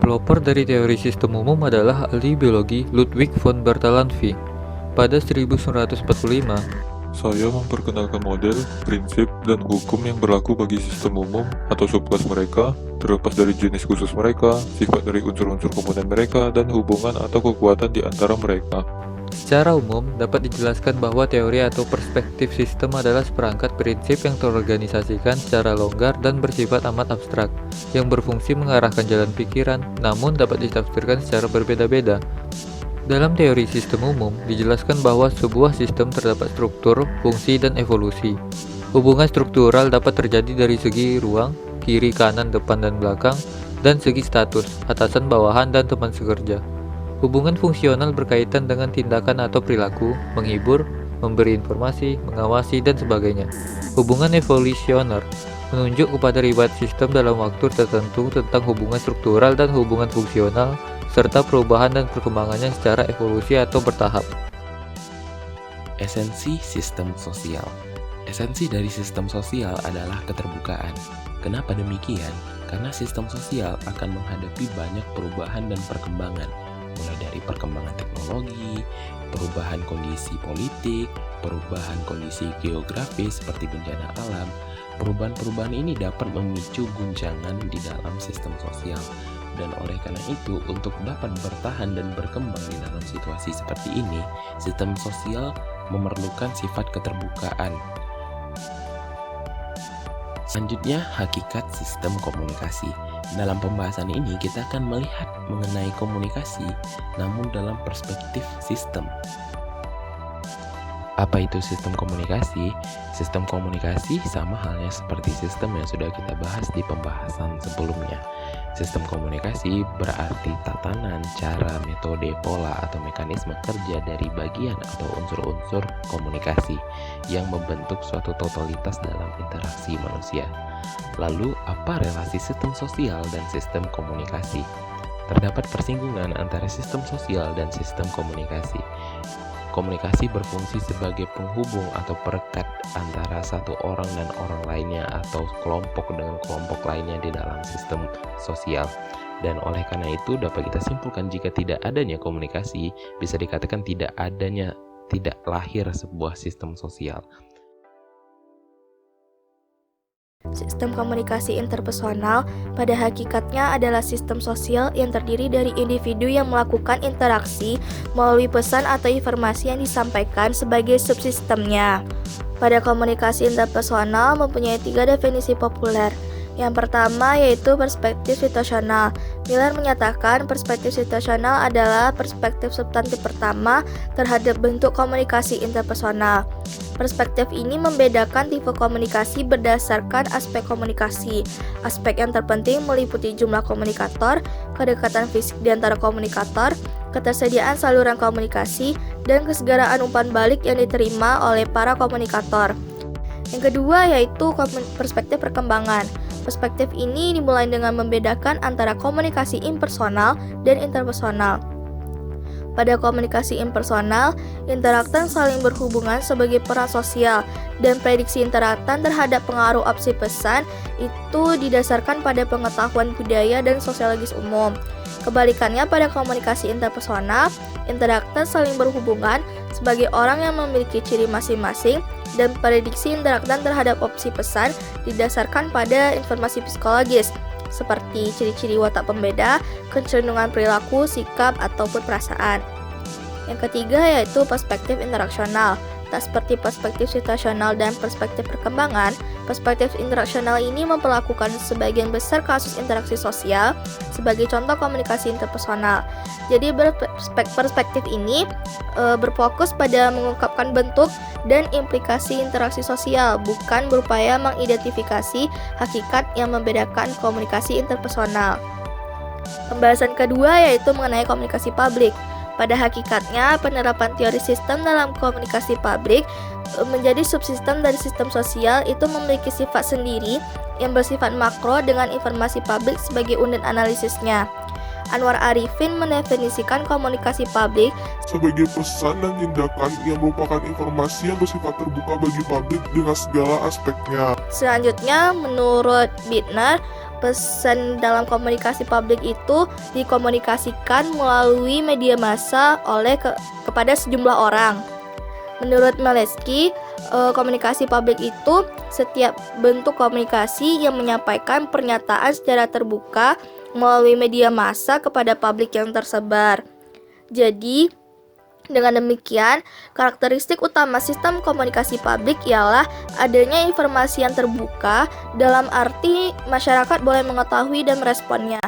Pelopor dari teori sistem umum adalah ahli biologi Ludwig von Bartholomä. Pada 1945, Saya memperkenalkan model, prinsip, dan hukum yang berlaku bagi sistem umum atau subkelas mereka, terlepas dari jenis khusus mereka, sifat dari unsur-unsur komponen mereka, dan hubungan atau kekuatan di antara mereka. secara umum dapat dijelaskan bahwa teori atau perspektif sistem adalah seperangkat prinsip yang terorganisasikan secara longgar dan bersifat amat abstrak, yang berfungsi mengarahkan jalan pikiran, namun dapat ditafsirkan secara berbeda-beda. Dalam teori sistem umum, dijelaskan bahwa sebuah sistem terdapat struktur, fungsi, dan evolusi. Hubungan struktural dapat terjadi dari segi ruang, kiri, kanan, depan, dan belakang, dan segi status, atasan, bawahan, dan teman sekerja. Hubungan fungsional berkaitan dengan tindakan atau perilaku, menghibur, memberi informasi, mengawasi, dan sebagainya. Hubungan evolusioner menunjuk kepada riwayat sistem dalam waktu tertentu tentang hubungan struktural dan hubungan fungsional, serta perubahan dan perkembangannya secara evolusi atau bertahap. Esensi sistem sosial. Esensi dari sistem sosial adalah keterbukaan. Kenapa demikian? Karena sistem sosial akan menghadapi banyak perubahan dan perkembangan, mulai dari perkembangan teknologi, perubahan kondisi politik, perubahan kondisi geografis seperti bencana alam. Perubahan-perubahan ini dapat memicu guncangan di dalam sistem sosial. Dan oleh karena itu, untuk dapat bertahan dan berkembang di dalam situasi seperti ini, sistem sosial memerlukan sifat keterbukaan. Selanjutnya, hakikat sistem komunikasi. Dalam pembahasan ini, kita akan melihat mengenai komunikasi, namun dalam perspektif sistem. Apa itu sistem komunikasi? Sistem komunikasi sama halnya seperti sistem yang sudah kita bahas di pembahasan sebelumnya. Sistem komunikasi berarti tatanan, cara, metode, pola, atau mekanisme kerja dari bagian atau unsur-unsur komunikasi yang membentuk suatu totalitas dalam interaksi manusia. Lalu, apa relasi sistem sosial dan sistem komunikasi? Terdapat persinggungan antara sistem sosial dan sistem komunikasi. Komunikasi berfungsi sebagai penghubung atau perekat antara satu orang dan orang lainnya atau kelompok dengan kelompok lainnya di dalam sistem sosial. Dan oleh karena itu dapat kita simpulkan jika tidak adanya komunikasi, bisa dikatakan tidak lahir sebuah sistem sosial. Sistem komunikasi interpersonal pada hakikatnya adalah sistem sosial yang terdiri dari individu yang melakukan interaksi melalui pesan atau informasi yang disampaikan sebagai subsistemnya. Pada komunikasi interpersonal mempunyai 3 definisi populer. Yang pertama yaitu perspektif situasional. Miller menyatakan perspektif situasional adalah perspektif substantif pertama terhadap bentuk komunikasi interpersonal. Perspektif ini membedakan tipe komunikasi berdasarkan aspek komunikasi. Aspek yang terpenting meliputi jumlah komunikator, kedekatan fisik di antara komunikator, ketersediaan saluran komunikasi, dan kesegaraan umpan balik yang diterima oleh para komunikator. Yang kedua yaitu perspektif perkembangan. Perspektif ini dimulai dengan membedakan antara komunikasi impersonal dan interpersonal. Pada komunikasi impersonal, interaktan saling berhubungan sebagai peran sosial, dan prediksi interaktan terhadap pengaruh opsi pesan itu didasarkan pada pengetahuan budaya dan sosiologis umum. Kebalikannya pada komunikasi interpersonal, interaktan saling berhubungan sebagai orang yang memiliki ciri masing-masing, dan prediksi interaktan terhadap opsi pesan didasarkan pada informasi psikologis, seperti ciri-ciri watak pembeda, kecenderungan perilaku, sikap, ataupun perasaan. Yang ketiga yaitu perspektif interaksional. Tak seperti perspektif situasional dan perspektif perkembangan, perspektif interaksional ini memperlakukan sebagian besar kasus interaksi sosial sebagai contoh komunikasi interpersonal. Jadi perspektif ini berfokus pada mengungkapkan bentuk dan implikasi interaksi sosial, bukan berupaya mengidentifikasi hakikat yang membedakan komunikasi interpersonal. Pembahasan kedua yaitu mengenai komunikasi publik. Pada hakikatnya, penerapan teori sistem dalam komunikasi publik menjadi subsistem dari sistem sosial itu memiliki sifat sendiri yang bersifat makro dengan informasi publik sebagai unit analisisnya. Anwar Arifin mendefinisikan komunikasi publik sebagai pesan dan tindakan yang merupakan informasi yang bersifat terbuka bagi publik dengan segala aspeknya. Selanjutnya, menurut Bittner, pesan dalam komunikasi publik itu dikomunikasikan melalui media massa kepada sejumlah orang. Menurut Maleski, komunikasi publik itu setiap bentuk komunikasi yang menyampaikan pernyataan secara terbuka melalui media massa kepada publik yang tersebar. Jadi, dengan demikian, karakteristik utama sistem komunikasi publik ialah adanya informasi yang terbuka, dalam arti masyarakat boleh mengetahui dan meresponnya.